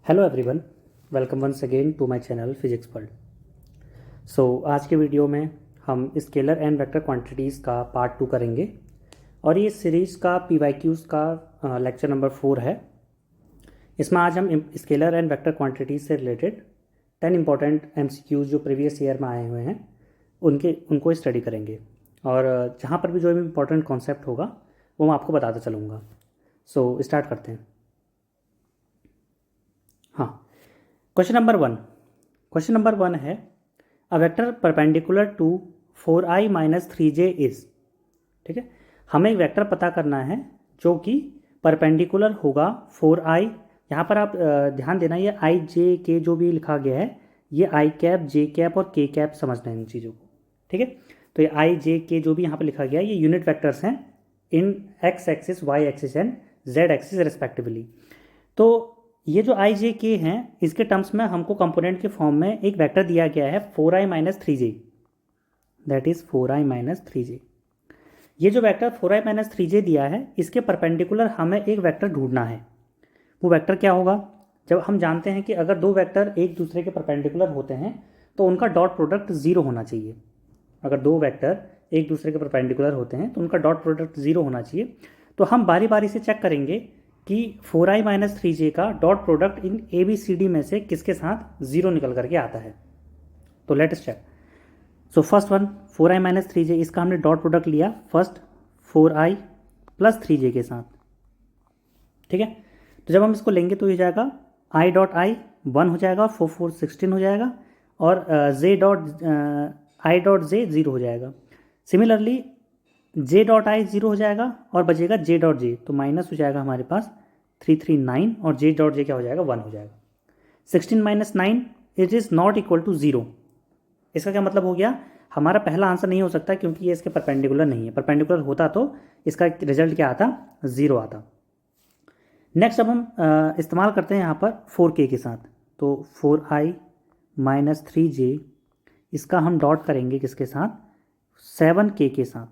Hello everyone, welcome once again to my channel physics world. So आज के video में हम स्केलर एंड वेक्टर क्वांटिटीज़ का part 2 करेंगे और ये सीरीज़ का PYQs का लेक्चर नंबर 4 है। इसमें आज हम स्केलर एंड वेक्टर क्वांटिटीज़ से रिलेटेड 10 इंपॉर्टेंट MCQs जो प्रीवियस ईयर में आए हुए हैं उनको स्टडी करेंगे और जहाँ पर भी जो भी इम्पोर्टेंट कॉन्सेप्ट होगा वो मैं आपको बताता चलूँगा। सो स्टार्ट करते हैं। हाँ, क्वेश्चन नंबर वन है a vector perpendicular to 4i minus 3j is. ठीक है, हमें एक वेक्टर पता करना है जो कि परपेंडिकुलर होगा 4i। यहाँ पर आप ध्यान देना, ये i j k जो भी लिखा गया है ये i कैप j कैप और k कैप समझना है इन चीज़ों को। ठीक है, तो ये i j k जो भी यहाँ पर लिखा गया है ये यूनिट वेक्टर्स हैं इन x axis y axis and z axis respectively. तो ये जो आई जे के हैं इसके टर्म्स में हमको कंपोनेंट के फॉर्म में एक वेक्टर दिया गया है 4i minus 3j, that is 4i minus 3j। ये जो वेक्टर 4i माइनस 3j दिया है इसके परपेंडिकुलर हमें एक वेक्टर ढूंढना है। वो वेक्टर क्या होगा? जब हम जानते हैं कि अगर दो वेक्टर एक दूसरे के परपेंडिकुलर होते हैं तो उनका डॉट प्रोडक्ट जीरो होना चाहिए। अगर दो वेक्टर एक दूसरे के परपेंडिकुलर होते हैं तो उनका डॉट प्रोडक्ट जीरो होना चाहिए। तो हम बारी बारी से चेक करेंगे कि 4i माइनस 3j का डॉट प्रोडक्ट इन ABCD में से किसके साथ जीरो निकल करके आता है। तो let's check. So first one 4i minus 3j, इसका हमने डॉट प्रोडक्ट लिया फर्स्ट 4i प्लस 3j के साथ। ठीक है, तो जब हम इसको लेंगे तो ये जाएगा i डॉट आई 1 हो जाएगा और 4 4 16 हो जाएगा और j dot i dot j 0 हो जाएगा। सिमिलरली j डॉट आई 0 हो जाएगा और बचेगा j डॉट j, तो माइनस हो जाएगा हमारे पास 3 3 9 और j डॉट j क्या हो जाएगा 1 हो जाएगा। 16 minus 9 it is not equal to 0। इसका क्या मतलब हो गया? हमारा पहला आंसर नहीं हो सकता क्योंकि ये इसके परपेंडिकुलर नहीं है। परपेंडिकुलर होता तो इसका रिजल्ट क्या आता? 0 आता। नेक्स्ट अब हम इस्तेमाल करते हैं यहाँ पर 4k के साथ। तो 4i माइनस 3j इसका हम डॉट करेंगे किसके साथ? 7k के साथ।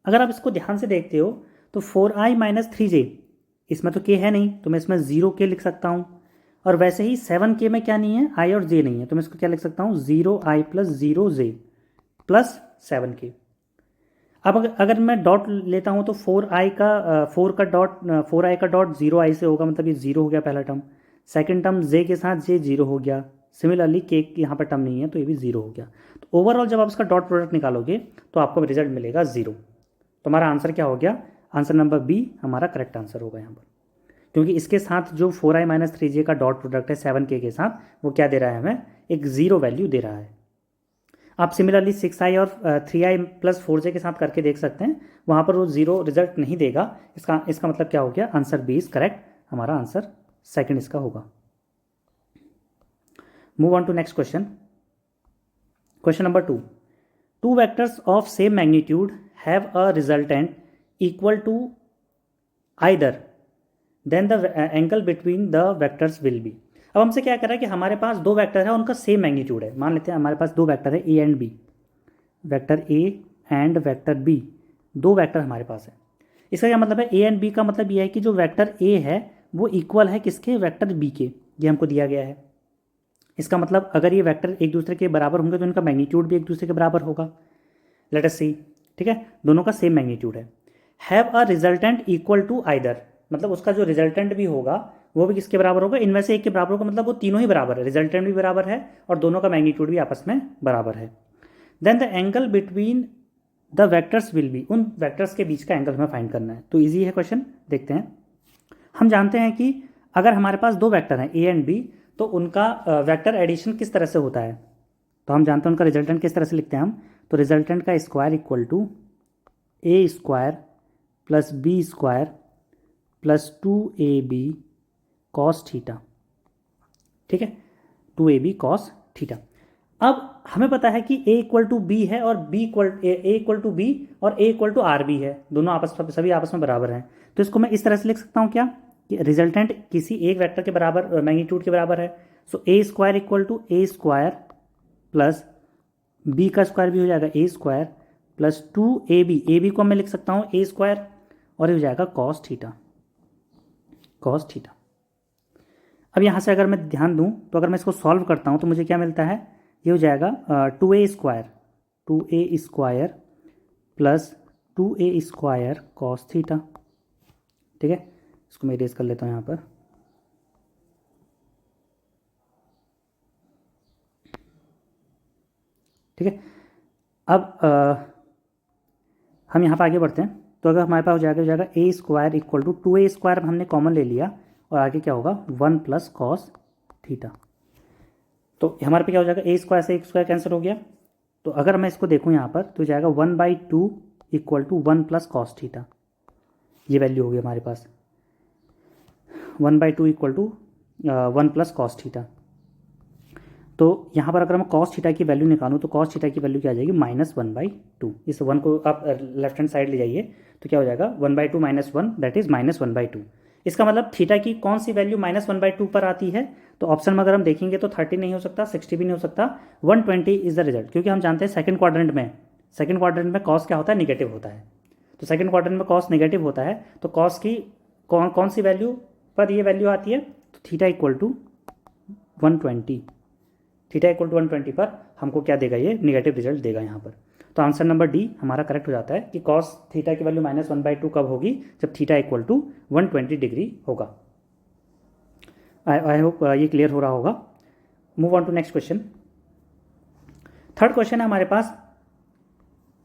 अगर आप इसको ध्यान से देखते हो तो 4i माइनस 3j इसमें तो k है नहीं, तो मैं इसमें 0k लिख सकता हूँ। और वैसे ही 7k में क्या नहीं है? i और j नहीं है, तो मैं इसको क्या लिख सकता हूँ? 0i plus 0j plus 7k। अब अगर मैं डॉट लेता हूँ तो 4i का डॉट 0i से होगा, मतलब ये 0 हो गया पहला टर्म। सेकेंड टर्म j के साथ j 0 हो गया। सिमिलरली k यहाँ पर टर्म नहीं है तो ये भी 0 हो गया। तो ओवरऑल जब आप इसका डॉट प्रोडक्ट निकालोगे तो आपको रिजल्ट मिलेगा 0। तो हमारा आंसर क्या हो गया? आंसर नंबर बी हमारा करेक्ट आंसर होगा यहाँ पर, क्योंकि इसके साथ जो 4i माइनस 3j का डॉट प्रोडक्ट है 7k के साथ वो क्या दे रहा है? हमें एक 0 वैल्यू दे रहा है। आप सिमिलरली 6i और 3i प्लस 4j के साथ करके देख सकते हैं, वहाँ पर वो 0 रिजल्ट नहीं देगा। इसका मतलब क्या हो गया? Answer B is correct. हमारा आंसर सेकेंड इसका होगा। Move on to next question. Question number 2, two vectors of same magnitude have a resultant equal to either then the angle between the vectors will be। अब हमसे क्या कर रहा है कि हमारे पास दो वेक्टर है उनका सेम मैग्नीट्यूड है। मान लेते हैं हमारे पास दो वेक्टर है A and B, vector A and vector B, दो वेक्टर हमारे पास है। इसका क्या मतलब है? ए एंड बी का मतलब यह है कि जो वेक्टर ए है वो इक्वल है किसके? वेक्टर बी के। ये हमको दिया गया है। इसका मतलब अगर ये वेक्टर एक दूसरे के बराबर होंगे तो इनका मैग्नीट्यूड भी एक दूसरे के बराबर होगा। Let us see. ठीक है, दोनों का सेम मैग्नीट्यूड है। Have a resultant equal to either, मतलब उसका जो रिजल्टेंट भी होगा वो भी किसके बराबर होगा? इनमें से एक के बराबर होगा, मतलब वो तीनों ही बराबर है, रिजल्टेंट भी बराबर है और दोनों का मैग्नीट्यूड भी आपस में बराबर है। Then the angle between the vectors will be, उन वेक्टर्स के बीच का एंगल हमें फाइंड करना है। तो ईजी है क्वेश्चन, देखते हैं। हम जानते हैं कि अगर हमारे पास दो वेक्टर हैं ए एंड बी तो उनका वेक्टर एडिशन किस तरह से होता है? तो हम जानते हैं उनका रिजल्टेंट किस तरह से लिखते हैं हम। तो रिजल्टेंट का square equal to A square plus B square plus 2ab cos theta. ठीक है, 2ab कॉस थीटा। अब हमें पता है कि a इक्वल टू बी है और b इक्वल टू बी और a equal to R B है, दोनों सभी आपस में बराबर हैं। तो इसको मैं इस तरह से लिख सकता हूँ क्या कि रिजल्टेंट किसी एक वेक्टर के बराबर मैग्नीट्यूड के बराबर है। So a square equal to A square plus B का स्क्वायर भी हो जाएगा A square plus 2ab, A B को मैं लिख सकता हूँ ए स्क्वायर और ये हो जाएगा कॉस थीटा। अब यहाँ से अगर मैं ध्यान दूँ तो अगर मैं इसको सॉल्व करता हूँ तो मुझे क्या मिलता है, ये हो जाएगा 2a² plus 2a² cos theta. ठीक है, इसको मैं इरेज कर लेता हूँ यहाँ पर। ठीक है, अब हम यहाँ पर आगे बढ़ते हैं। तो अगर हमारे पास हो जाएगा a² इक्वल टू 2a² हमने कॉमन ले लिया और आगे क्या होगा 1 प्लस कॉस थीटा। तो हमारे पे क्या हो जाएगा, a² से a² कैंसिल हो गया। तो अगर मैं इसको देखूँ यहाँ पर तो हो जाएगा 1/2 equal to 1 plus cos theta. ये वैल्यू होगी हमारे पास 1/2 equal to 1 plus cos theta. तो यहाँ पर अगर मैं कॉस थीटा की वैल्यू निकालूँ तो कॉस थीटा की वैल्यू क्या आ जाएगी -1/2। इस 1 को आप लेफ्ट हैंड साइड ले जाइए तो क्या हो जाएगा 1/2 - 1 दैट इज़ -1/2। इसका मतलब थीटा की कौन सी वैल्यू -1/2 पर आती है, तो ऑप्शन में अगर हम देखेंगे तो 30 नहीं हो सकता, 60 भी नहीं हो सकता, 120 इज द रिजल्ट। क्योंकि हम जानते हैं सेकंड क्वाड्रेंट में कॉस क्या होता है, निगेटिव होता है। तो सेकंड क्वाड्रेंट में कॉस निगेटिव होता है, तो कॉस की कौन सी वैल्यू पर ये वैल्यू आती है, तो theta equal to 120। Theta equal to 120 पर हमको क्या देगा, ये निगेटिव रिजल्ट देगा यहाँ पर। तो आंसर नंबर डी हमारा करेक्ट हो जाता है कि कॉस थीटा की वैल्यू -1/2 कब होगी, जब थीटा इक्वल टू 120 डिग्री होगा। आई होप ये क्लियर हो रहा होगा। Move on to next question. Third question है हमारे पास,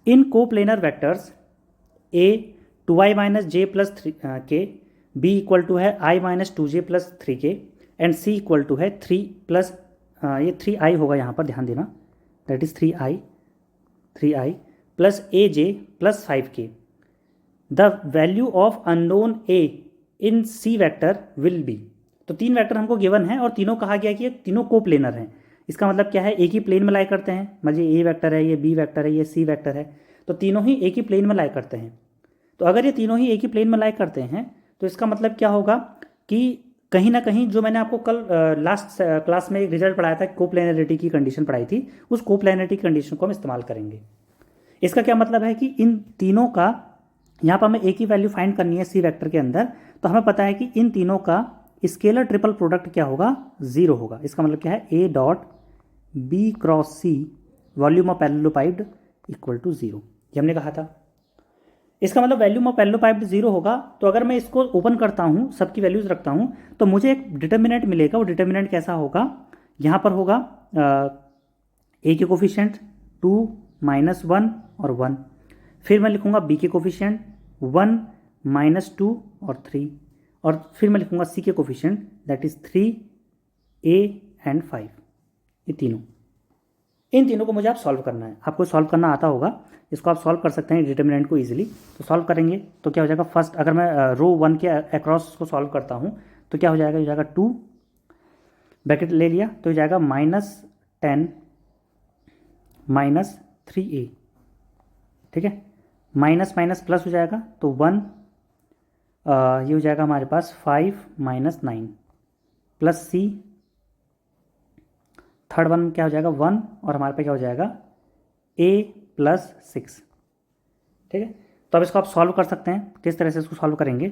in coplanar vectors a 2i - j + 3k, b equal to है i - 2j + 3k and c equal to है 3 प्लस ये 3i होगा यहाँ पर, ध्यान देना, that is 3i plus aj plus 5k। The value of unknown a in c vector will be. तो तीन वेक्टर हमको गिवन है और तीनों कहा गया कि ये तीनों को प्लेनर हैं। इसका मतलब क्या है, एक ही प्लेन में लाई करते हैं। मतलब ये a वेक्टर है, ये b वेक्टर है, ये c वेक्टर है, तो तीनों ही एक ही प्लेन में लाई करते हैं। तो अगर ये तीनों ही एक ही प्लेन में लाई करते हैं तो इसका मतलब क्या होगा कि कहीं ना कहीं जो मैंने आपको कल लास्ट क्लास में एक रिजल्ट पढ़ाया था, कोप्लेनरिटी की कंडीशन पढ़ाई थी, उस कोप्लेनरिटी कंडीशन को हम इस्तेमाल करेंगे। इसका क्या मतलब है कि इन तीनों का यहाँ पर हमें एक ही वैल्यू फाइंड करनी है सी वेक्टर के अंदर। तो हमें पता है कि इन तीनों का स्केलर ट्रिपल प्रोडक्ट क्या होगा, 0 होगा। इसका मतलब क्या है, a dot b cross c volume of parallelopiped equal to 0, ये हमने कहा था। इसका मतलब वैल्यूम ऑफ पैरेललोपाइड 0 होगा। तो अगर मैं इसको ओपन करता हूँ, सबकी वैल्यूज रखता हूँ, तो मुझे एक डिटर्मिनेंट मिलेगा। वो डिटर्मिनेंट कैसा होगा, यहाँ पर होगा a के कोफिशिएंट 2 -1 और 1, फिर मैं लिखूँगा b के कोफिशिएंट 1 -2 और 3, और फिर मैं लिखूँगा c के coefficient that is 3a and 5। ये तीनों, इन तीनों को मुझे आप सॉल्व करना है। आपको सॉल्व करना आता होगा, इसको आप सॉल्व कर सकते हैं डिटर्मिनेंट को इजीली। तो सॉल्व करेंगे तो क्या हो जाएगा, फर्स्ट अगर मैं रो 1 के अक्रॉस को सॉल्व करता हूँ तो क्या हो जाएगा, 2 ब्रैकेट ले लिया तो हो जाएगा -10 -3a। ठीक है, माइनस माइनस प्लस हो जाएगा तो 1, ये हो जाएगा हमारे पास 5 - 9 प्लस c, थर्ड वन क्या हो जाएगा 1, और हमारे पे क्या हो जाएगा a + 6। ठीक है, तो अब इसको आप सॉल्व कर सकते हैं। किस तरह से इसको सॉल्व करेंगे,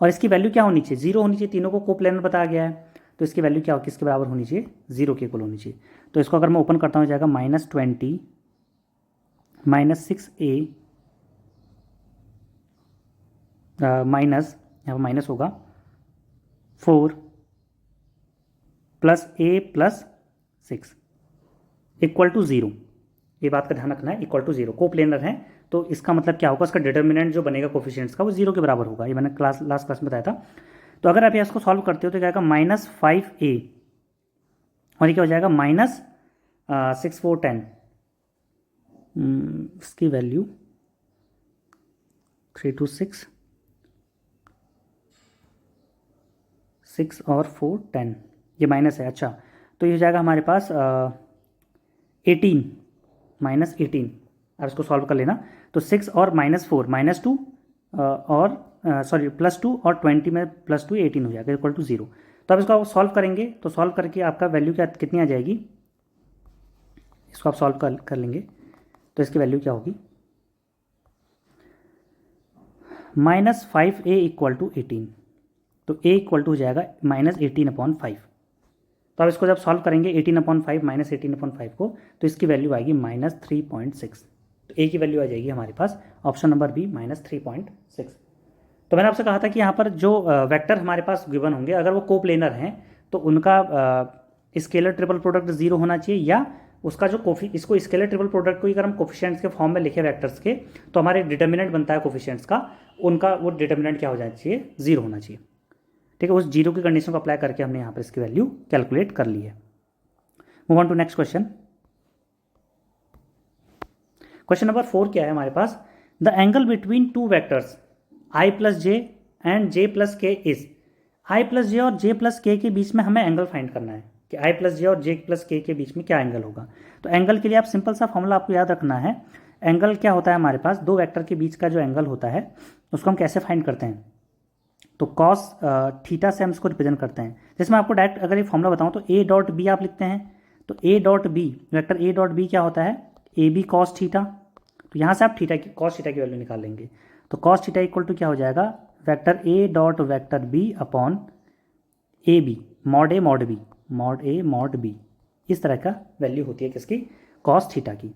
और इसकी वैल्यू क्या होनी चाहिए, 0 होनी चाहिए। तीनों को कोप्लेनर बताया गया है, तो इसकी वैल्यू क्या हो, किसके बराबर होनी चाहिए, 0 के इक्वल होनी चाहिए। तो इसको अगर मैं ओपन करता हूँ हो जाएगा -20 -6a माइनस, यहाँ पर माइनस होगा 4 + a + 6 इक्वल टू 0। ये बात का ध्यान रखना है, इक्वल टू 0 कोप्लेनर है। तो इसका मतलब क्या होगा, इसका डिटर्मिनेंट जो बनेगा कोफिशिएंट्स का वो 0 के बराबर होगा। ये मैंने लास्ट क्लास में बताया था। तो अगर आप इसको सॉल्व करते हो तो क्या आएगा -5a, और ये क्या हो जाएगा -6 4 10, इसकी वैल्यू 3 2 6 6 और 4 10, ये माइनस है। अच्छा, तो ये हो जाएगा हमारे पास 18 -18। अब इसको सॉल्व कर लेना तो 6 और -4 -2 और सॉरी +2 और 20 में +2 18 हो जाएगा इक्वल टू 0। तो अब इसको आप सॉल्व करेंगे तो सॉल्व करके आपका वैल्यू क्या कितनी आ जाएगी, इसको आप सॉल्व कर लेंगे तो इसकी वैल्यू क्या होगी, -5a इक्वल टू 18। तो a इक्वल टू हो जाएगा -18/5। तो अब इसको जब सॉल्व करेंगे 18/5 -18/5 को, तो इसकी वैल्यू आएगी -3.6। तो a की वैल्यू आ जाएगी हमारे पास ऑप्शन नंबर बी -3.6। तो मैंने आपसे कहा था कि यहाँ पर जो वेक्टर हमारे पास गिवन होंगे अगर वो कोप्लेनर हैं तो उनका स्केलर ट्रिपल प्रोडक्ट 0 होना चाहिए, या उसका जो इसको स्केलर ट्रिपल प्रोडक्ट को अगर हम कोफिशिएंट्स के फॉर्म में लिखे वेक्टर्स के, तो हमारे डिटर्मिनेंट बनता है कोफिशिएंट्स का, उनका वो डिटर्मिनेंट क्या हो जाना चाहिए, 0 होना चाहिए। ठीक है, उस 0 की कंडीशन को अप्लाई करके हमने यहाँ पर इसकी वैल्यू कैलकुलेट कर ली है। Move on to next question. Question number 4 क्या है हमारे पास, the angle between two vectors i plus J and j plus K is. i plus J और j प्लस के के बीच में हमें एंगल फाइंड करना है कि i प्लस जे और j प्लस के बीच में क्या एंगल होगा। तो एंगल के लिए आप सिंपल सा फॉर्मूला आपको याद रखना है। एंगल क्या होता है हमारे पास, दो वेक्टर के बीच का जो एंगल होता है उसको हम कैसे फाइंड करते हैं, तो कॉस थीटा से हम इसको रिप्रेजेंट करते हैं। जैसे मैं आपको डायरेक्ट अगर ये फॉर्मूला बताऊँ तो a डॉट बी आप लिखते हैं, तो a dot B, vector a dot B क्या होता है, ए बी कॉस थीटा। तो यहाँ से आप थीटा की कॉस थीटा की वैल्यू निकाल लेंगे, तो कॉस थीटा इक्वल टू क्या हो जाएगा, vector a dot vector b upon A B mod a mod b, mod a mod b, इस तरह का वैल्यू होती है किसकी, कॉस थीटा की। तो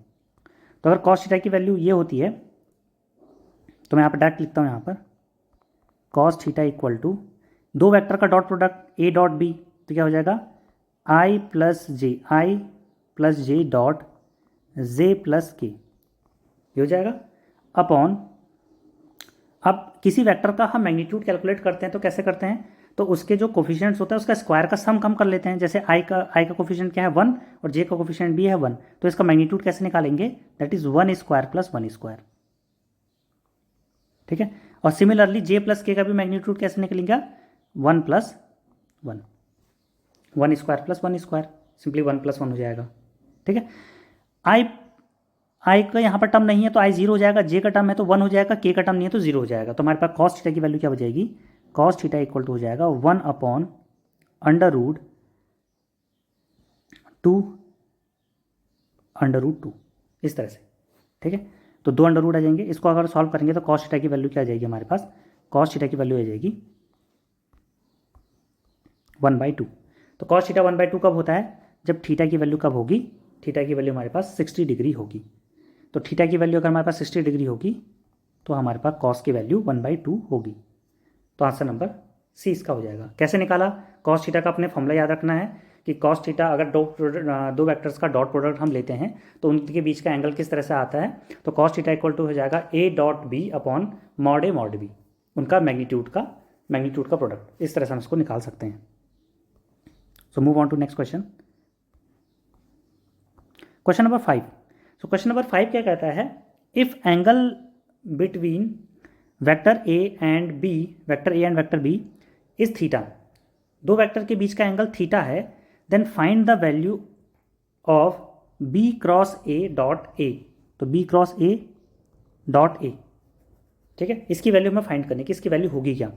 अगर कॉस थीटा की वैल्यू ये होती है तो मैं यहाँ पर डायरेक्ट लिखता हूँ यहाँ पर कॉस थीटा इक्वल टू दो वेक्टर का dot product a dot b, तो क्या हो जाएगा i plus J dot J plus के, ये हो जाएगा अपॉन। अब किसी वेक्टर का हम मैग्नीट्यूड कैलकुलेट करते हैं तो कैसे करते हैं, तो उसके जो कोफिशिएंट्स होता है उसका स्क्वायर का सम कम कर लेते हैं। जैसे i का कोफिशिएंट क्या है 1 और j का कोफिशिएंट भी है 1, तो इसका मैग्नीट्यूड कैसे निकालेंगे, that is 1 square plus 1 square. ठीक है, और सिमिलरली j प्लस के का भी मैग्नीट्यूड कैसे निकलेगा, 1 plus 1, 1 square plus 1 square, simply 1 plus 1 हो जाएगा। ठीक है, आई का यहाँ पर टर्म नहीं है तो आई 0 हो जाएगा, जे का टर्म है तो 1 हो जाएगा, के का टर्म नहीं है तो 0 हो जाएगा। तो हमारे पास कॉस थीटा की वैल्यू क्या हो जाएगी, कॉस थीटा इक्वल टू हो जाएगा 1 अपॉन अंडर रूट 2 इस तरह से। ठीक है, तो 2 अंडर रूट आ जाएंगे, इसको अगर सॉल्व करेंगे तो कॉस थीटा की वैल्यू क्या आ जाएगी हमारे पास, कॉस थीटा की वैल्यू आ जाएगी 1/2। तो कॉस थीटा 1/2 कब होता है, जब थीटा की वैल्यू कब होगी, थीटा की वैल्यू हमारे पास 60 डिग्री होगी। तो थीटा की वैल्यू अगर हमारे पास 60 डिग्री होगी तो हमारे पास कॉस की वैल्यू 1/2 होगी। तो आंसर नंबर सी इसका हो जाएगा। कैसे निकाला, कॉस थीटा का अपने फॉर्मूला याद रखना है कि कॉस थीटा अगर दो वेक्टर्स का डॉट प्रोडक्ट हम लेते हैं तो उनके बीच का एंगल किस तरह से आता है, तो कॉस थीटा इक्वल टू हो जाएगा a dot B upon mod a mod b, उनका मैग्नीट्यूड का प्रोडक्ट। इस तरह से हम इसको निकाल सकते हैं। So move on to next question, question number 5। So question number 5 क्या कहता है, if angle between vector A and vector B is theta, दो वेक्टर के बीच का एंगल थीटा है, then find the value of B cross A dot A. तो B cross A dot ए, ठीक है, इसकी वैल्यू हमें फाइंड करनी है कि इसकी वैल्यू होगी क्या।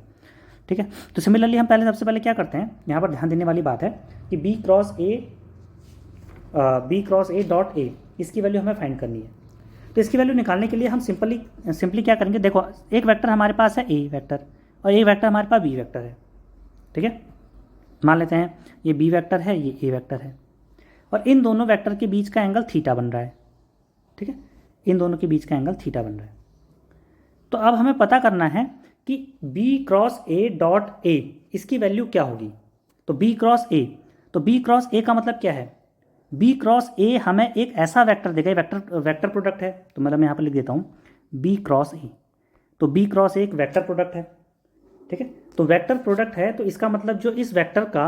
ठीक है, तो सिमिलरली हम सबसे पहले क्या करते हैं, यहाँ पर ध्यान देने वाली बात है कि B cross A dot A, इसकी वैल्यू हमें फाइंड करनी है। तो इसकी वैल्यू निकालने के लिए हम सिंपली क्या करेंगे, देखो एक वेक्टर हमारे पास है ए वेक्टर और एक वेक्टर हमारे पास बी वेक्टर है। ठीक है, मान लेते हैं ये बी वेक्टर है, ये ए वेक्टर है, और इन दोनों वेक्टर के बीच का एंगल थीटा बन रहा है। ठीक है, इन दोनों के बीच का एंगल थीटा बन रहा है। तो अब हमें पता करना है कि B cross A dot A, इसकी वैल्यू क्या होगी। तो बी क्रॉस ए, तो बी क्रॉस ए का मतलब क्या है, बी क्रॉस ए हमें एक ऐसा वेक्टर देगा, वेक्टर प्रोडक्ट है, तो मतलब मैं यहाँ पर लिख देता हूँ बी क्रॉस ए। तो बी क्रॉस ए एक वेक्टर प्रोडक्ट है। ठीक है, तो वेक्टर प्रोडक्ट है तो इसका मतलब जो इस वेक्टर का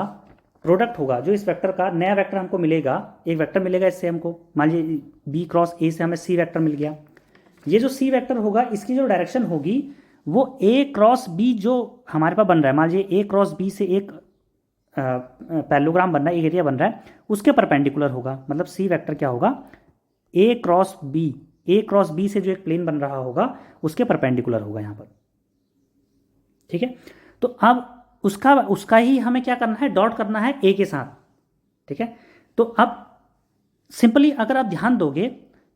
प्रोडक्ट होगा, जो इस वेक्टर का नया वेक्टर हमको मिलेगा, एक वेक्टर मिलेगा इससे हमको, मान लीजिए बी क्रॉस ए से हमें सी वेक्टर मिल गया। ये जो सी वेक्टर होगा इसकी जो डायरेक्शन होगी वो ए क्रॉस बी जो हमारे पास बन रहा है, मान लीजिए ए क्रॉस बी से एक पैरेललोग्राम बन रहा है, एक एरिया बन रहा है, उसके परपेंडिकुलर होगा। मतलब सी वेक्टर क्या होगा, ए क्रॉस बी से जो एक प्लेन बन रहा होगा उसके परपेंडिकुलर होगा यहाँ पर। ठीक है, तो अब उसका ही हमें क्या करना है, डॉट करना है ए के साथ। ठीक है, तो अब सिंपली अगर आप ध्यान दोगे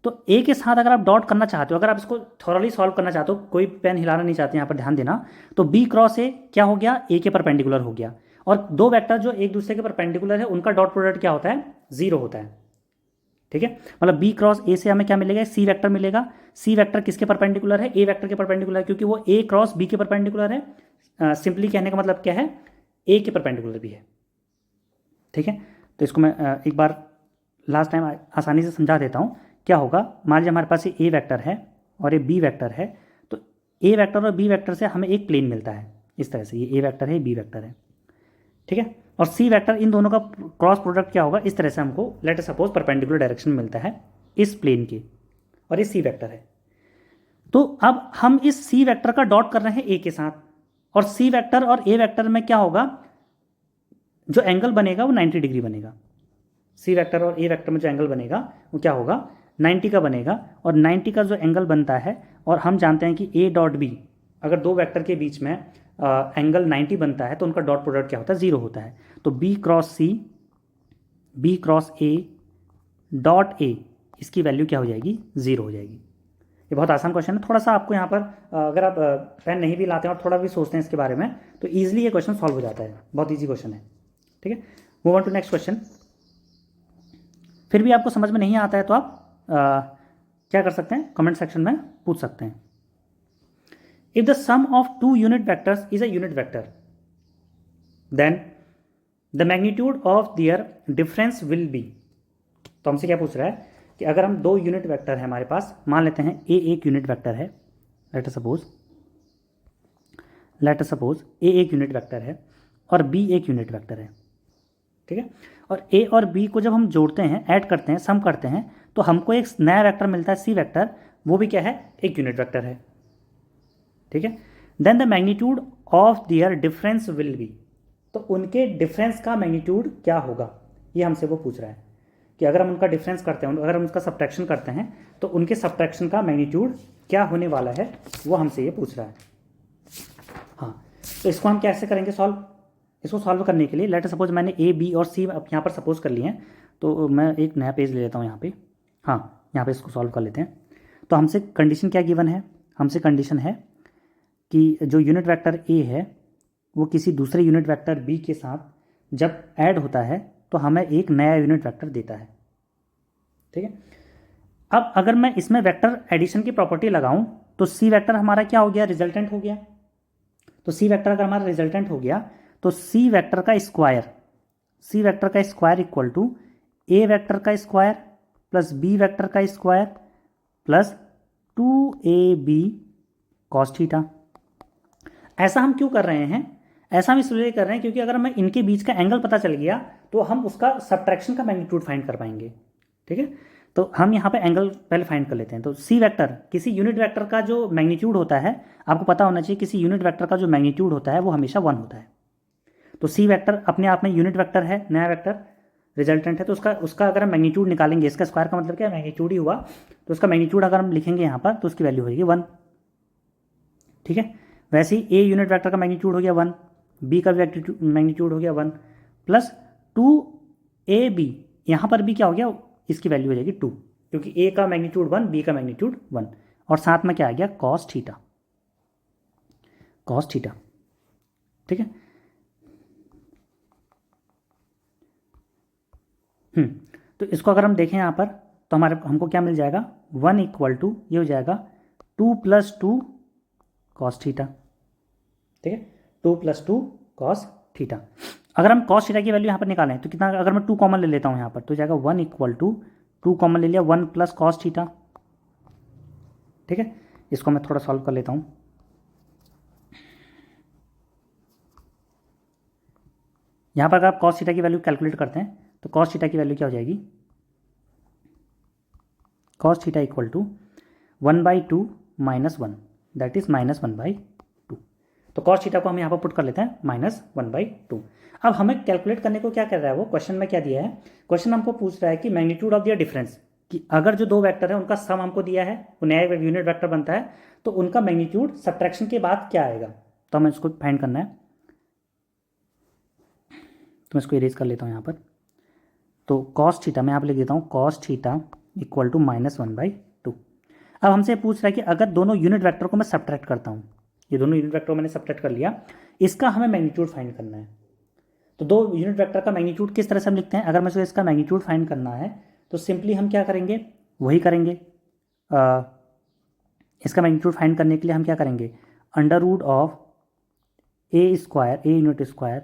तो ए के साथ अगर आप डॉट करना चाहते हो, अगर आप इसको थॉरली सॉल्व करना चाहते हो, कोई पेन हिलाना नहीं चाहते यहाँ पर ध्यान देना, तो बी क्रॉस ए क्या हो गया, ए के परपेंडिकुलर हो गया। और दो वेक्टर जो एक दूसरे के परपेंडिकुलर है उनका डॉट प्रोडक्ट क्या होता है, 0 होता है। ठीक है, मतलब बी क्रॉस ए से हमें क्या मिलेगा, सी वेक्टर मिलेगा। सी वेक्टर किसके परपेंडिकुलर है, ए वेक्टर के परपेंडिकुलर है, क्योंकि वो ए क्रॉस बी के परपेंडिकुलर है। सिंपली कहने का मतलब क्या है, ए के परपेंडिकुलर भी है। ठीक है, तो इसको मैं एक बार लास्ट टाइम आसानी से समझा देता हूँ। क्या होगा, मान लीजिए हमारे पास ये ए वेक्टर है और ये बी वेक्टर है, तो ए वेक्टर और बी वेक्टर से हमें एक प्लेन मिलता है इस तरह से, ये ए वेक्टर है, बी वेक्टर है। ठीक है, और सी वेक्टर, इन दोनों का क्रॉस प्रोडक्ट क्या होगा, इस तरह से हमको let us suppose perpendicular direction में मिलता है इस प्लेन के, और ये सी वेक्टर है। तो अब हम इस सी वेक्टर का डॉट कर रहे हैं ए के साथ, और सी वेक्टर और ए वेक्टर में क्या होगा, जो एंगल बनेगा वो 90 डिग्री बनेगा। सी वेक्टर और ए वेक्टर में जो एंगल बनेगा वो क्या होगा, 90 का बनेगा। और 90 का जो एंगल बनता है, और हम जानते हैं कि ए डॉट बी, अगर दो वेक्टर के बीच में एंगल 90 बनता है तो उनका डॉट प्रोडक्ट क्या होता है, 0 होता है। तो B cross C, B cross A dot A, इसकी वैल्यू क्या हो जाएगी, 0 हो जाएगी। ये बहुत आसान क्वेश्चन है। थोड़ा सा आपको यहाँ पर अगर आप पेन नहीं भी लाते हैं और थोड़ा भी सोचते हैं इसके बारे में, तो ईजिली ये क्वेश्चन सॉल्व हो जाता है, बहुत ईजी क्वेश्चन है। ठीक है, move on to next question. फिर भी आपको समझ में नहीं आता है तो आप क्या कर सकते हैं, कमेंट सेक्शन में पूछ सकते हैं। If the sum of two unit vectors is a unit vector, then the magnitude of their difference will be. तो हमसे क्या पूछ रहा है कि अगर हम दो यूनिट वेक्टर है हमारे पास, मान लेते हैं ए एक यूनिट वेक्टर है, लेट अस सपोज ए एक यूनिट वेक्टर है और बी एक यूनिट वेक्टर है। ठीक है, और ए और बी को जब हम जोड़ते हैं, ऐड करते हैं, सम करते हैं, तो हमको एक नया वेक्टर मिलता है सी वेक्टर, वो भी क्या है, एक यूनिट वेक्टर है। ठीक है, then the magnitude of their difference will be. तो उनके डिफरेंस का मैग्नीट्यूड क्या होगा, ये हमसे वो पूछ रहा है कि अगर हम उनका डिफरेंस करते हैं, अगर हम उसका सब्ट्रैक्शन करते हैं, तो उनके सब्ट्रैक्शन का मैग्नीट्यूड क्या होने वाला है, वो हमसे ये पूछ रहा है। हाँ, तो इसको हम कैसे करेंगे सॉल्व। इसको सॉल्व करने के लिए लेट सपोज मैंने ए बी और सी यहाँ पर सपोज कर लिए हैं, तो मैं एक नया पेज ले लेता हूँ यहाँ पे। हाँ, यहाँ पे इसको सॉल्व कर लेते हैं। तो हमसे कंडीशन क्या गिवन है, हमसे कंडीशन है कि जो यूनिट वेक्टर ए है वो किसी दूसरे यूनिट वेक्टर बी के साथ जब ऐड होता है तो हमें एक नया यूनिट वेक्टर देता है। ठीक है, अब अगर मैं इसमें वेक्टर एडिशन की प्रॉपर्टी लगाऊं तो सी वेक्टर हमारा क्या हो गया, रिजल्टेंट हो गया। तो सी वेक्टर अगर हमारा रिजल्टेंट हो गया तो सी वेक्टर का square equal to A vector का स्क्वायर प्लस बी वेक्टर का square plus 2ab cos theta. ऐसा हम क्यों कर रहे हैं, ऐसा हम इसलिए कर रहे हैं क्योंकि अगर हमें इनके बीच का एंगल पता चल गया तो हम उसका सब्ट्रैक्शन का मैग्नीट्यूड फाइंड कर पाएंगे। ठीक है, तो हम यहाँ पे एंगल पहले फाइंड कर लेते हैं। तो सी वेक्टर, किसी यूनिट वेक्टर का जो मैग्नीट्यूड होता है, आपको पता होना चाहिए किसी यूनिट वेक्टर का जो मैग्नीट्यूड होता है वो हमेशा 1 होता है। तो सी वेक्टर अपने आप में यूनिट वेक्टर है, नया वेक्टर रिजल्टेंट है, तो उसका अगर हम मैग्नीट्यूड निकालेंगे, इसका स्क्वायर का मतलब क्या है, मैग्नीट्यूड ही हुआ, तो उसका मैग्नीट्यूड अगर हम लिखेंगे यहाँ पर तो उसकी वैल्यू हो जाएगी 1। ठीक है, वैसे ही ए यूनिट वेक्टर का मैग्नीट्यूड हो गया 1, बी का मैग्नीट्यूड हो गया 1 प्लस 2ab, यहाँ पर भी क्या हो गया, इसकी वैल्यू हो जाएगी 2, क्योंकि ए का मैग्नीट्यूड 1, बी का मैग्नीट्यूड 1, और साथ में क्या आ गया, कॉस थीटा। ठीक है, तो इसको अगर हम देखें यहाँ पर तो हमको क्या मिल जाएगा, 1 इक्वल टू ये हो जाएगा 2 + 2 कॉस थीटा। ठीक है, 2 + 2 कॉस थीटा। अगर हम कॉस थीटा की वैल्यू यहाँ पर निकालें तो कितना, अगर मैं 2 कॉमन ले लेता हूँ यहाँ पर तो जाएगा 1 इक्वल टू 2 कॉमन ले लिया 1 + कॉस थीटा। ठीक है, इसको मैं थोड़ा सॉल्व कर लेता हूँ। यहाँ पर अगर आप कॉस थीटा की वैल्यू कैलकुलेट करते हैं तो कॉस थीटा की वैल्यू क्या हो जाएगी, cos theta equal to 1/2 - 1, that is -1/2। तो कॉस थीटा को हम यहाँ पर पुट कर लेते हैं -1/2। अब हमें कैलकुलेट करने को क्या कर रहा है वो, क्वेश्चन में क्या दिया है, क्वेश्चन हमको पूछ रहा है कि मैग्नीट्यूड ऑफ दियर डिफरेंस, कि अगर जो दो वेक्टर है उनका सम हमको दिया है, वो नया यूनिट वेक्टर बनता है, तो उनका मैग्नीट्यूड सब्ट्रैक्शन के बाद क्या आएगा, तो हमें इसको फाइंड करना है। तो मैं इसको इरेज कर लेता हूँ यहाँ पर। तो कॉस थीटा मैं यहाँ पर लिख देता हूँ, कॉस थीटा इक्वल टू -1/2। अब हमसे पूछ रहा है कि अगर दोनों यूनिट वेक्टर को मैं सब्ट्रैक्ट करता हूँ, ये दोनों यूनिट वेक्टर मैंने सब्ट्रैक्ट कर लिया, इसका हमें मैग्नीट्यूड फाइंड करना है। तो दो यूनिट वेक्टर का मैग्नीट्यूड किस तरह से हम लिखते हैं? अगर मुझे इसका मैग्नीट्यूड फाइंड करना है तो सिंपली हम क्या करेंगे, वही करेंगे। इसका मैग्नीट्यूड फाइंड करने के लिए हम क्या करेंगे, under root of A square, A unit square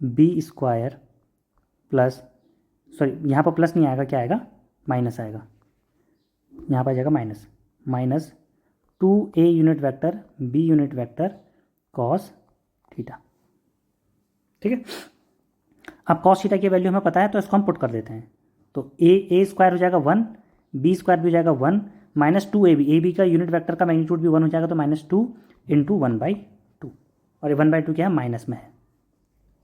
B square plus, sorry यहाँ पर प्लस नहीं आएगा, क्या आएगा, माइनस आएगा, यहाँ पर आ जाएगा minus 2a unit vector b unit vector cos theta. ठीक है, अब कॉस थीटा की वैल्यू हमें पता है तो इसको हम पुट कर देते हैं। तो ए स्क्वायर हो जाएगा 1, बी स्क्वायर भी हो जाएगा 1, -2ab, ए बी का यूनिट वेक्टर का मैग्नीट्यूड भी 1 हो जाएगा, तो -2 × 1/2, और ये 1/2 क्या है, माइनस में है।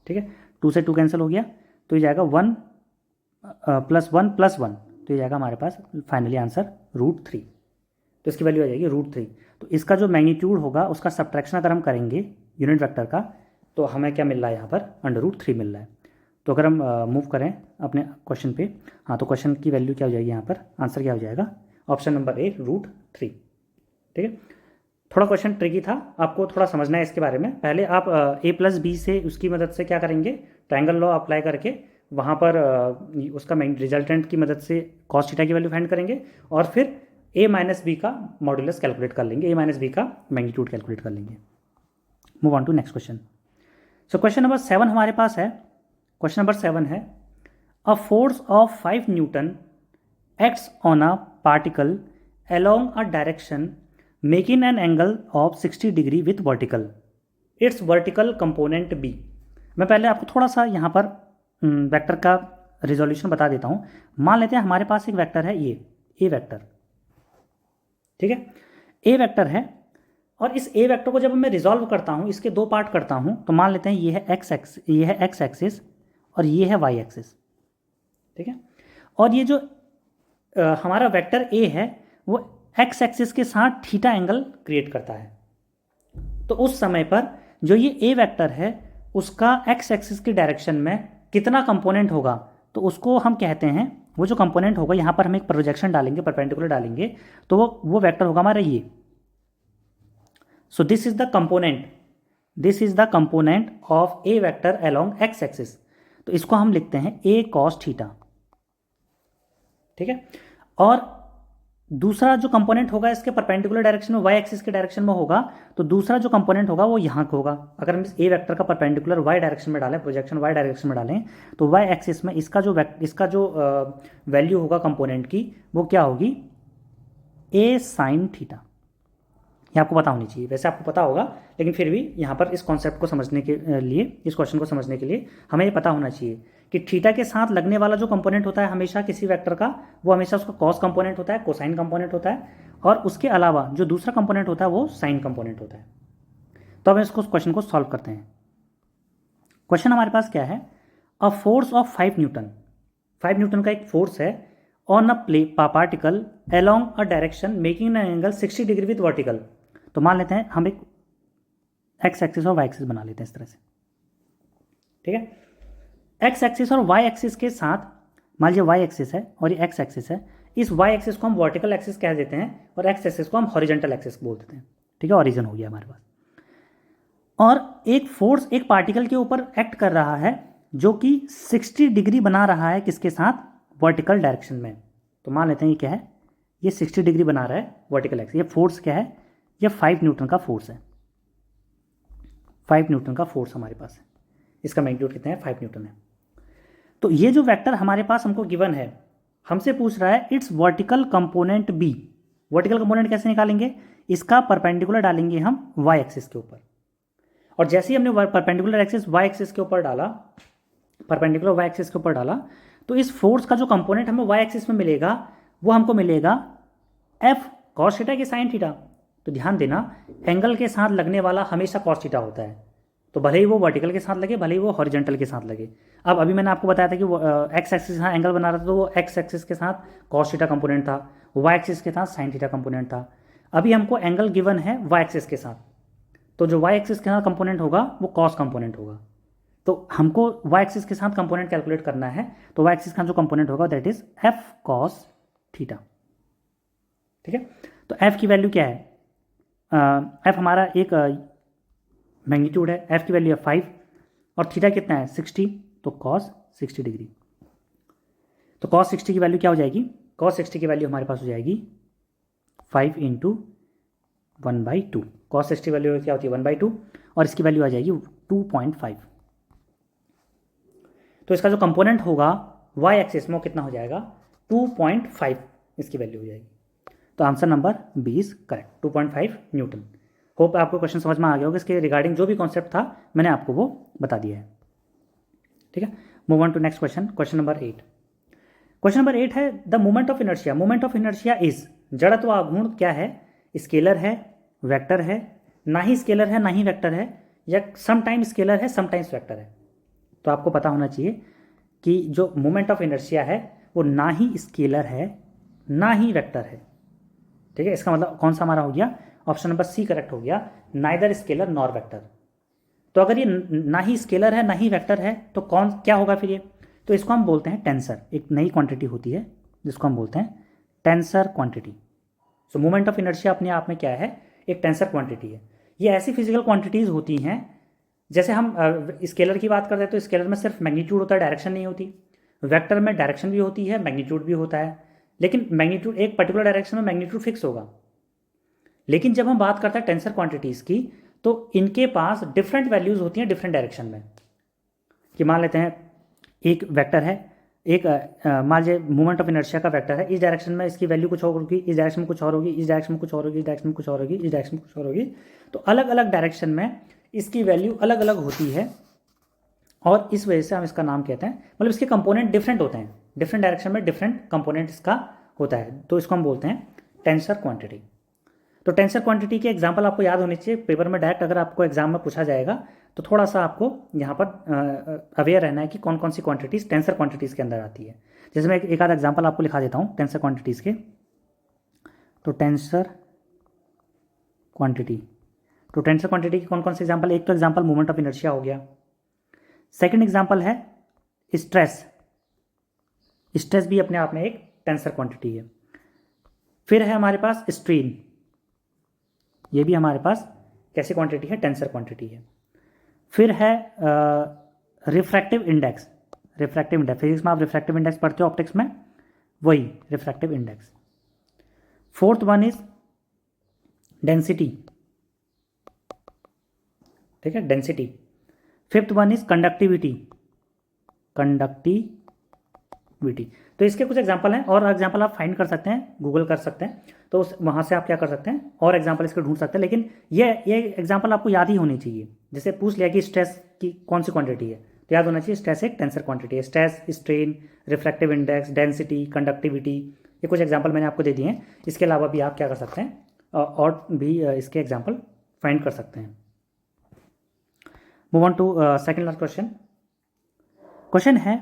ठीक है, 2 से 2 कैंसिल हो गया, तो ये जाएगा 1 + 1 + 1, तो ये जाएगा हमारे पास फाइनली आंसर √3। तो इसकी वैल्यू आ जाएगी √3। तो इसका जो मैग्नीट्यूड होगा उसका सब्ट्रैक्शन अगर हम करेंगे यूनिट वेक्टर का, तो हमें क्या मिल रहा है यहाँ पर, √3 मिल रहा है। तो अगर हम मूव करें अपने क्वेश्चन पे, हाँ, तो क्वेश्चन की वैल्यू क्या हो जाएगी यहाँ पर, आंसर क्या हो जाएगा, ऑप्शन नंबर ए √3। ठीक है, थोड़ा क्वेश्चन ट्रिकी था, आपको थोड़ा समझना है इसके बारे में। पहले आप a + b से उसकी मदद से क्या करेंगे, ट्रायंगल लॉ अप्लाई करके वहाँ पर उसका रिजल्टेंट की मदद से कॉस थीटा की वैल्यू फाइंड करेंगे, और फिर a - b का मॉड्यूलस कैलकुलेट कर लेंगे, a - b का मैग्नीट्यूड कैलकुलेट कर लेंगे। Move on to next question. So question number 7 हमारे पास है। क्वेश्चन नंबर 7 है, a force of 5 newton acts on a particle along a direction making an angle of 60 degree with vertical, its vertical component b। मैं पहले आपको थोड़ा सा यहाँ पर वेक्टर का रिजोल्यूशन बता देता हूँ। मान लेते हैं हमारे पास एक वेक्टर है ये a वेक्टर, ठीक है, a वेक्टर है, और इस a वेक्टर को जब मैं रिजॉल्व करता हूँ, इसके दो पार्ट करता हूँ, तो मान लेते हैं ये है x एक्सिस और ये है y एक्सिस। ठीक है, और ये जो हमारा वेक्टर a है वो x एक्सिस के साथ थीटा एंगल क्रिएट करता है। तो उस समय पर जो ये a वेक्टर है उसका x एक्सिस की डायरेक्शन में कितना कंपोनेंट होगा, तो उसको हम कहते हैं, वो जो कंपोनेंट होगा, यहाँ पर हम एक प्रोजेक्शन डालेंगे, परपेंडिकुलर डालेंगे, तो वो वेक्टर होगा हमारा ये। So this is the component of a vector along x axis. तो इसको हम लिखते हैं a cos थीटा। ठीक है, और दूसरा जो कंपोनेंट होगा इसके परपेंडिकुलर डायरेक्शन में, y एक्सिस के डायरेक्शन में होगा, तो दूसरा जो कंपोनेंट होगा वो यहाँ का होगा। अगर हम इस a वेक्टर का परपेंडिकुलर y डायरेक्शन में डालें, प्रोजेक्शन y डायरेक्शन में डालें, तो y एक्सिस में इसका जो वैल्यू होगा कंपोनेंट की, वो क्या होगी, a sin थीटा। ये आपको पता होनी चाहिए, वैसे आपको पता होगा, लेकिन फिर भी यहाँ पर इस कॉन्सेप्ट को समझने के लिए, इस क्वेश्चन को समझने के लिए हमें ये पता होना चाहिए कि थीटा के साथ लगने वाला जो कंपोनेंट होता है हमेशा किसी वेक्टर का, वो हमेशा उसका कॉस कंपोनेंट होता है, कोसाइन कंपोनेंट होता है, और उसके अलावा जो दूसरा कंपोनेंट होता है वो साइन कंपोनेंट होता है। तो अब इसको क्वेश्चन को सॉल्व करते हैं। क्वेश्चन हमारे पास क्या है, a force of 5 Newton, 5 Newton का एक फोर्स है on a particle along a direction making an angle 60 degree with vertical. तो मान लेते हैं हम एक x एक्सिस और y एक्सिस बना लेते हैं इस तरह से। ठीक है, x एक्सिस और y एक्सिस के साथ, मान लीजिए y एक्सिस है और ये x एक्सिस है, इस y एक्सिस को हम वर्टिकल एक्सिस कह देते हैं और x एक्सिस को हम हॉरिजॉन्टल एक्सिस बोल देते हैं। ठीक है, ओरिजिन हो गया हमारे पास। और एक फोर्स एक पार्टिकल के ऊपर एक्ट कर रहा है जो कि 60 डिग्री बना रहा है, किसके साथ, वर्टिकल डायरेक्शन में। तो मान लेते हैं ये क्या है, ये 60 डिग्री बना रहा है वर्टिकल एक्सिस। ये फोर्स क्या है, ये 5 न्यूटन का फोर्स है, 5 न्यूटन का फोर्स हमारे पास है। इसका मैग्नीट्यूड कितना है, 5 न्यूटन है। तो ये जो वेक्टर हमारे पास हमको गिवन है, हमसे पूछ रहा है its vertical component B. Vertical component कैसे निकालेंगे, इसका परपेंडिकुलर डालेंगे हम y एक्सिस के ऊपर, और जैसे ही हमने परपेंडिकुलर एक्सिस y एक्सिस के ऊपर डाला, परपेंडिकुलर y एक्सिस के ऊपर डाला, तो इस फोर्स का जो कंपोनेंट हमें y एक्सिस में मिलेगा वो हमको मिलेगा f cos थीटा की sin थीटा। तो ध्यान देना, एंगल के साथ लगने वाला हमेशा cos थीटा होता है, तो भले ही वो वर्टिकल के साथ लगे, भले ही वो हॉरिजॉन्टल के साथ लगे। अब अभी मैंने आपको बताया था कि वो x एक्सिस के साथ एंगल बना रहा था, तो वो x एक्सिस के साथ cos थीटा कंपोनेंट था, y एक्सिस के साथ sin थीटा कंपोनेंट था। अभी हमको एंगल गिवन है y एक्सिस के साथ, तो जो y एक्सिस के साथ कंपोनेंट होगा वो cos कंपोनेंट होगा। तो हमको y एक्सिस के साथ कंपोनेंट कैलकुलेट करना है, तो y एक्सिस का जो कंपोनेंट होगा that is f cos theta. ठीक है, तो एफ की वैल्यू क्या है, एफ हमारा एक मैग्नीट्यूड है, एफ की वैल्यू है 5 और थीटा कितना है 60, तो कॉस 60 डिग्री। तो कॉस 60 की वैल्यू क्या हो जाएगी, कॉस 60 की वैल्यू हमारे पास हो जाएगी 5 इंटू 1/2। कॉस 60 वैल्यू क्या होती है 1/2 और इसकी वैल्यू आ जाएगी 2.5। तो इसका जो कंपोनेंट होगा y एक्सिस में वो कितना हो जाएगा 2.5 इसकी वैल्यू हो जाएगी। तो answer number B is correct, 2.5 newton. Hope आपको क्वेश्चन समझ में आ गया होगा, इसके रिगार्डिंग जो भी कॉन्सेप्ट था मैंने आपको वो बता दिया है। ठीक है, move on to next question, question number 8। Question number 8 है the moment of inertia, moment of inertia is, जड़त्व आघूर्ण क्या है, स्केलर है, वेक्टर है, ना ही स्केलर है ना ही वेक्टर है, या समटाइम स्केलर है समटाइम्स वेक्टर है। तो आपको पता होना चाहिए कि जो मोमेंट ऑफ इनर्शिया है वो ना ही स्केलर है ना ही वेक्टर है। ठीक है, इसका मतलब कौन सा हमारा हो गया, ऑप्शन नंबर सी करेक्ट हो गया, नाइदर स्केलर नॉर वेक्टर। तो अगर ये ना ही स्केलर है ना ही वेक्टर है तो कौन क्या होगा फिर ये, तो इसको हम बोलते हैं टेंसर। एक नई क्वांटिटी होती है जिसको हम बोलते हैं tensor quantity. So moment of inertia अपने आप में क्या है, एक टेंसर क्वांटिटी है। ये ऐसी फिजिकल क्वांटिटीज़ होती हैं, जैसे हम स्केलर की बात करते हैं तो स्केलर में सिर्फ मैग्नीट्यूड होता है, डायरेक्शन नहीं होती। वेक्टर में डायरेक्शन भी होती है, मैग्नीट्यूड भी होता है, लेकिन मैग्नीट्यूड एक पर्टिकुलर डायरेक्शन में मैग्नीट्यूड फिक्स होगा। लेकिन जब हम बात करते हैं टेंसर क्वांटिटीज़ की तो इनके पास डिफरेंट वैल्यूज़ होती हैं डिफरेंट डायरेक्शन में। कि मान लेते हैं एक वेक्टर है, एक मान लीजिए मोमेंट ऑफ इनर्शिया का वेक्टर है, इस डायरेक्शन में इसकी वैल्यू कुछ और होगी, इस डायरेक्शन में कुछ और होगी, इस डायरेक्शन में कुछ और होगी, इस डायरेक्शन में कुछ और होगी, इस डायरेक्शन में कुछ और होगी। तो अलग अलग डायरेक्शन में इसकी वैल्यू अलग अलग होती है और इस वजह से हम इसका नाम कहते हैं, मतलब इसके कंपोनेंट डिफरेंट होते हैं, डिफरेंट डायरेक्शन में डिफरेंट कंपोनेंट इसका होता है, तो इसको हम बोलते हैं टेंसर क्वांटिटी। तो टेंसर क्वांटिटी के एग्जाम्पल आपको याद होने चाहिए, पेपर में डायरेक्ट अगर आपको एग्जाम में पूछा जाएगा तो थोड़ा सा आपको यहाँ पर अवेयर रहना है कि कौन कौन सी क्वांटिटीज़ टेंसर क्वांटिटीज़ के अंदर आती है। जैसे मैं एक आधा एग्जाम्पल आपको लिखा देता हूँ टेंसर क्वांटिटीज़ के। तो टेंसर क्वांटिटी, तो टेंसर क्वांटिटी के कौन कौन से एग्जाम्पल, एक तो एग्जाम्पल मोमेंट ऑफ इनर्शिया हो गया, सेकेंड एग्जाम्पल है स्ट्रेस, स्ट्रेस भी अपने आप में एक टेंसर क्वांटिटी है। फिर है हमारे पास स्ट्रेन, ये भी हमारे पास कैसी क्वांटिटी है, टेंसर क्वांटिटी है। फिर है refractive index, refractive index physics में आप रिफ्रैक्टिव इंडेक्स पढ़ते हो ऑप्टिक्स में, वही refractive index. Fourth one is density, ठीक है density. Fifth one is conductivity, conductivity. तो इसके कुछ एग्जांपल हैं और एग्जांपल आप फाइंड कर सकते हैं, गूगल कर सकते हैं, तो वहाँ से आप क्या कर सकते हैं और एग्जांपल इसके ढूंढ सकते हैं। लेकिन ये एग्जांपल आपको याद ही होनी चाहिए। जैसे पूछ लिया कि स्ट्रेस की कौन सी क्वांटिटी है, तो याद होना चाहिए स्ट्रेस एक टेंसर क्वांटिटी है। Stress, strain, refractive index, density, conductivity, ये कुछ एग्जाम्पल मैंने आपको दे दिए हैं। इसके अलावा भी आप क्या कर सकते हैं और भी इसके एग्जाम्पल फाइंड कर सकते हैं। Move on to second last question. Question है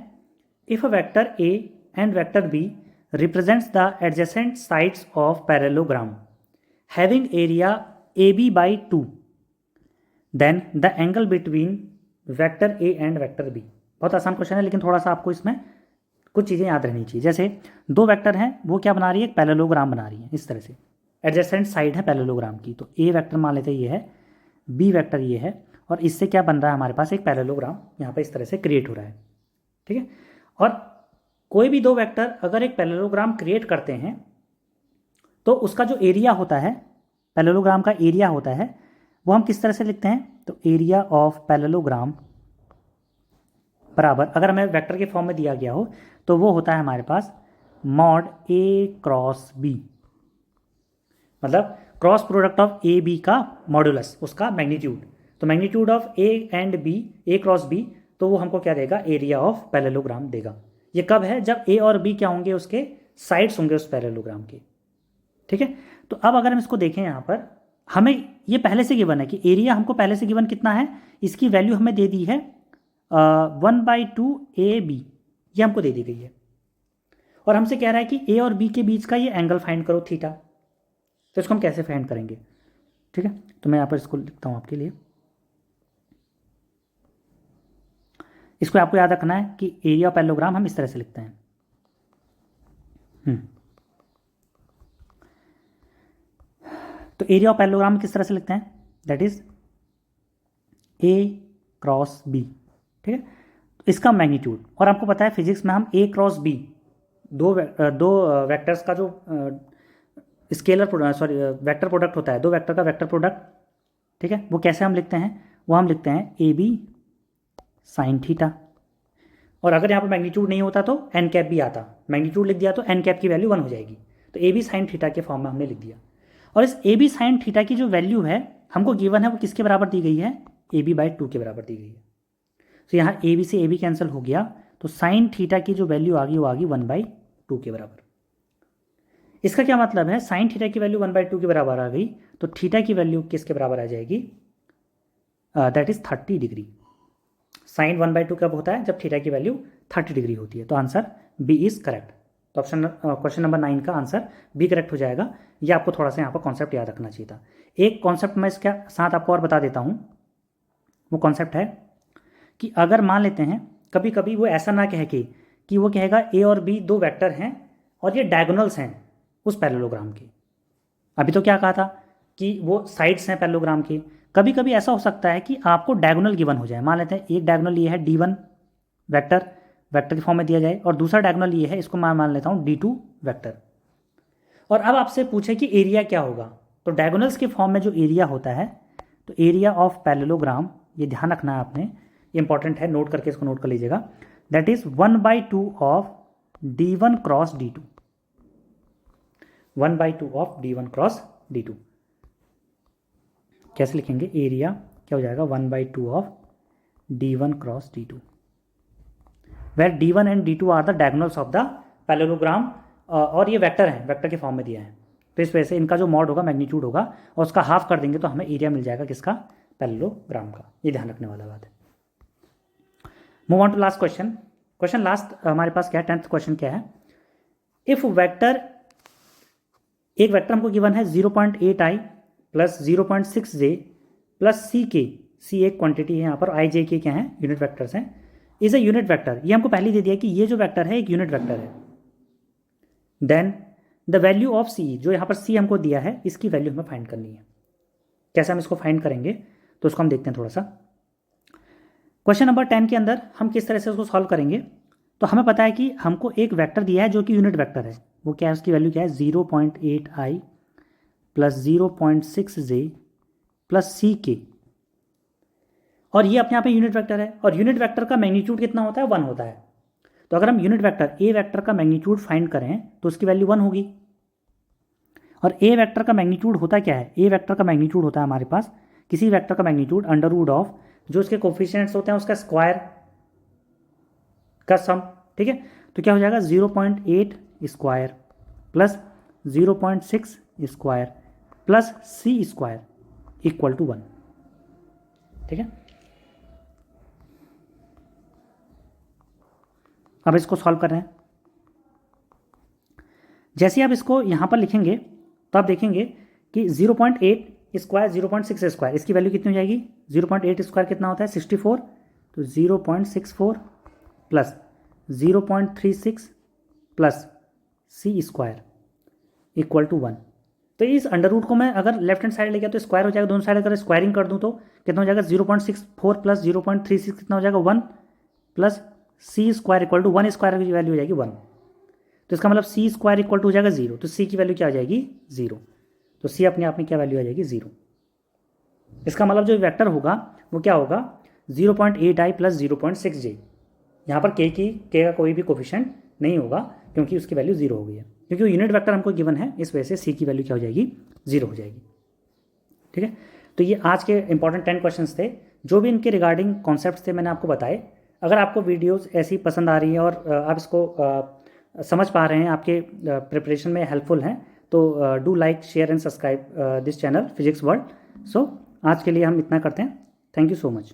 if a vector A and vector b represents the adjacent sides of parallelogram having area AB by 2, then the angle between vector A and vector B। बहुत आसान question है लेकिन थोड़ा सा आपको इसमें कुछ चीज़ें याद रहनी चाहिए। जैसे दो वेक्टर हैं, वो क्या बना रही है, एक पैरेललोग्राम बना रही है इस तरह से, एडजेसेंट साइड है पैरेललोग्राम की। तो ए वेक्टर मान लेते हैं ये है, बी वेक्टर ये है, और इससे क्या बन रहा है हमारे पास, एक पैरेललोग्राम यहाँ पे इस तरह से क्रिएट हो रहा है। ठीक है, और कोई भी दो वेक्टर अगर एक पैरेललोग्राम क्रिएट करते हैं तो उसका जो एरिया होता है, पैरेललोग्राम का एरिया होता है, वो हम किस तरह से लिखते हैं, तो एरिया ऑफ पैरेललोग्राम बराबर, अगर हमें वेक्टर के फॉर्म में दिया गया हो तो वो होता है हमारे पास मॉड ए क्रॉस बी, मतलब cross product of A B का मॉडुलस, उसका मैग्नीट्यूड। तो magnitude of A and B, A cross B, तो वो हमको क्या देगा, एरिया ऑफ पैरेललोग्राम देगा। ये कब है, जब ए और बी क्या होंगे, उसके साइड्स होंगे उस पैरेललोग्राम के। ठीक है, तो अब अगर हम इसको देखें यहाँ पर, हमें ये पहले से गिवन है कि एरिया हमको पहले से गिवन कितना है, इसकी वैल्यू हमें दे दी है 1/2 ए बी, ये हमको दे दी गई है। और हमसे कह रहा है कि ए और बी के बीच का ये एंगल फाइंड करो थीटा। तो इसको हम कैसे फाइंड करेंगे, ठीक है, तो मैं यहाँ पर इसको लिखता हूँ आपके लिए। इसको आपको याद रखना है कि एरिया ऑफ पैरेललोग्राम हम इस तरह से लिखते हैं। तो एरिया ऑफ पैरेललोग्राम किस तरह से लिखते हैं, that is A cross B, ठीक है। तो इसका मैग्नीट्यूड, और आपको पता है फिजिक्स में हम A क्रॉस B दो वेक्टर्स का जो स्केलर वेक्टर प्रोडक्ट होता है, दो वेक्टर का वेक्टर प्रोडक्ट, ठीक है, वो कैसे हम लिखते हैं, वो हम लिखते हैं AB साइन थीटा। और अगर यहाँ पर मैग्नीट्यूड नहीं होता तो एन कैप भी आता, मैग्नीट्यूड लिख दिया तो एन कैप की वैल्यू 1 हो जाएगी। तो AB साइन थीटा के फॉर्म में हमने लिख दिया। और इस AB साइन थीटा की जो वैल्यू है हमको गिवन है वो किसके बराबर दी गई है, AB/2 के बराबर दी गई है। तो यहाँ AB से AB कैंसिल हो गया, तो साइन थीटा की जो वैल्यू आ गई वो आ गई 1/2 के बराबर। इसका क्या मतलब है, साइन थीटा की वैल्यू 1/2 के बराबर आ गई, तो थीटा की वैल्यू किसके बराबर आ जाएगी, दैट इज 30 डिग्री। साइन 1/2 कब होता है, जब थीटा की वैल्यू 30 डिग्री होती है। तो आंसर बी इज करेक्ट। तो ऑप्शन क्वेश्चन नंबर 9 का आंसर बी करेक्ट हो जाएगा। ये आपको थोड़ा सा यहाँ पर कॉन्सेप्ट याद रखना चाहिए था। एक कॉन्सेप्ट मैं इसके साथ आपको और बता देता हूँ, वो कॉन्सेप्ट है कि अगर मान लेते हैं कभी कभी वो ऐसा ना कहे कि वो कहेगा ए और बी दो वेक्टर हैं और ये डायगोनल्स हैं उस पैरेललोग्राम के। अभी तो क्या कहा था कि वो साइड्स हैं पैरेललोग्राम के। कभी कभी ऐसा हो सकता है कि आपको डायगोनल गिवन हो जाए। मान लेते हैं एक डायगोनल ये है D1 वेक्टर के फॉर्म में दिया जाए, और दूसरा डायगोनल ये है, इसको मैं मान लेता हूँ D2 वेक्टर। और अब आपसे पूछे कि एरिया क्या होगा, तो डायगोनल्स के फॉर्म में जो एरिया होता है, तो एरिया ऑफ पैरेललोग्राम, ये ध्यान रखना है आपने, ये इंपॉर्टेंट है, नोट करके इसको नोट कर लीजिएगा, that is 1/2 of D1 cross D2, 1/2 of D1 cross D2। कैसे लिखेंगे, एरिया क्या हो जाएगा 1/2 of D1 cross D2, where D1 and D2 are the diagonals of the parallelogram, और ये वेक्टर है, वेक्टर के फॉर्म में दिया है। तो इस वजह से इनका जो मॉड होगा, मैग्नीट्यूड होगा, और उसका हाफ कर देंगे तो हमें एरिया मिल जाएगा किसका, पैरेललोग्राम का। ये ध्यान रखने वाला बात है। Move on to last question. Question last हमारे पास क्या है, 10th क्वेश्चन क्या है, इफ वेक्टर, एक वेक्टर हमको गिवन है 0.8i प्लस 0.6j प्लस सी एक क्वांटिटी है, यहाँ पर i j के क्या हैं, यूनिट वेक्टर्स हैं, इज अ यूनिट वेक्टर। ये हमको पहले दे दिया कि ये जो वेक्टर है एक यूनिट वेक्टर है। Then the value of c, जो यहाँ पर c हमको दिया है, इसकी वैल्यू हमें फाइंड करनी है। कैसे हम इसको फाइंड करेंगे, तो उसको हम देखते हैं थोड़ा सा। क्वेश्चन नंबर 10 के अंदर हम किस तरह से उसको सॉल्व करेंगे, तो हमें पता है कि हमको एक वेक्टर दिया है जो कि यूनिट वेक्टर है। वो क्या है, उसकी वैल्यू क्या है, 0.8i plus 0.6j plus ck, और ये अपने आप में यूनिट वेक्टर है, और यूनिट वेक्टर का मैग्नीट्यूड कितना होता है, 1 होता है। तो अगर हम यूनिट वेक्टर ए वेक्टर का मैग्नीट्यूड फाइंड करें तो उसकी वैल्यू 1 होगी। और ए वेक्टर का मैग्नीट्यूड होता क्या है, ए वेक्टर का मैग्नीट्यूड होता है हमारे पास किसी वेक्टर का मैग्नीट्यूड अंडर रूट ऑफ जो उसके कोफिशिएंट्स होते हैं उसका स्क्वायर का सम, ठीक है। तो क्या हो जाएगा 0.8 square plus 0.6 square plus C square equal to 1, ठीक है। अब इसको सॉल्व कर रहे हैं। जैसे आप इसको यहाँ पर लिखेंगे तो आप देखेंगे कि 0.8 स्क्वायर 0.6 स्क्वायर, इसकी वैल्यू कितनी हो जाएगी, 0.8 स्क्वायर कितना होता है 64, तो 0.64 plus 0.36 plus C square equal to 1। तो इस अंडर रूट को मैं अगर लेफ्ट हैंड साइड ले गया तो स्क्वायर हो जाएगा, दोनों साइड अगर स्क्वायरिंग कर दूँ तो कितना हो जाएगा 0.64 प्लस 0.36 कितना हो जाएगा 1 plus C square equal to 1 square की वैल्यू हो जाएगी 1। तो इसका मतलब सी स्क्वायर इक्वल टू हो जाएगा 0, तो सी की वैल्यू क्या आ जाएगी 0, तो सी अपने आप में क्या वैल्यू आ जाएगी 0। इसका मतलब जो वेक्टर होगा वो क्या होगा 0.8i प्लस 0.6j। यहाँ पर के का कोई भी कोफिशिएंट नहीं होगा क्योंकि उसकी वैल्यू 0 हो गई है, क्योंकि वो यूनिट वेक्टर हमको गिवन है, इस वजह से सी की वैल्यू क्या हो जाएगी 0 हो जाएगी, ठीक है। तो ये आज के इंपॉर्टेंट 10 क्वेश्चंस थे, जो भी इनके रिगार्डिंग कॉन्सेप्ट्स थे मैंने आपको बताए। अगर आपको वीडियोस ऐसी पसंद आ रही है और आप इसको समझ पा रहे हैं, आपके प्रिपरेशन में हेल्पफुल हैं, तो do like share and subscribe this channel physics world. So आज के लिए हम इतना करते हैं। Thank you so much.